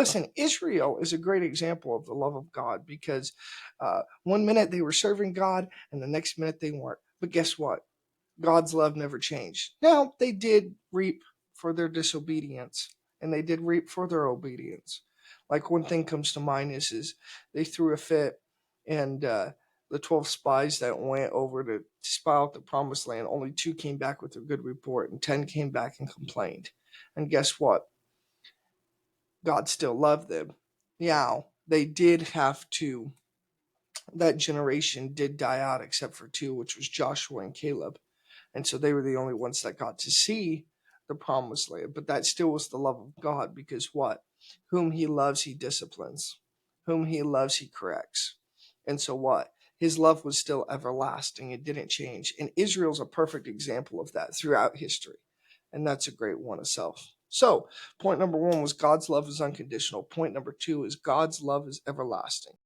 Listen, Israel is a great example of the love of God because one minute they were serving God and the next minute they weren't. But guess what? God's love never changed. Now, they did reap for their disobedience and they did reap for their obedience. Like one thing comes to mind is they threw a fit and the 12 spies that went over to spy out the promised land, only 2 came back with a good report and 10 came back and complained. And guess what? God still loved them. Yeah, they did have to, that generation did die out except for 2, which was Joshua and Caleb. And so they were the only ones that got to see the promised land. But that still was the love of God because what? Whom he loves, he disciplines. Whom he loves, he corrects. And so what? His love was still everlasting. It didn't change. And Israel's a perfect example of that throughout history. And that's a great one itself. So, point number 1 was God's love is unconditional. Point number 2 is God's love is everlasting.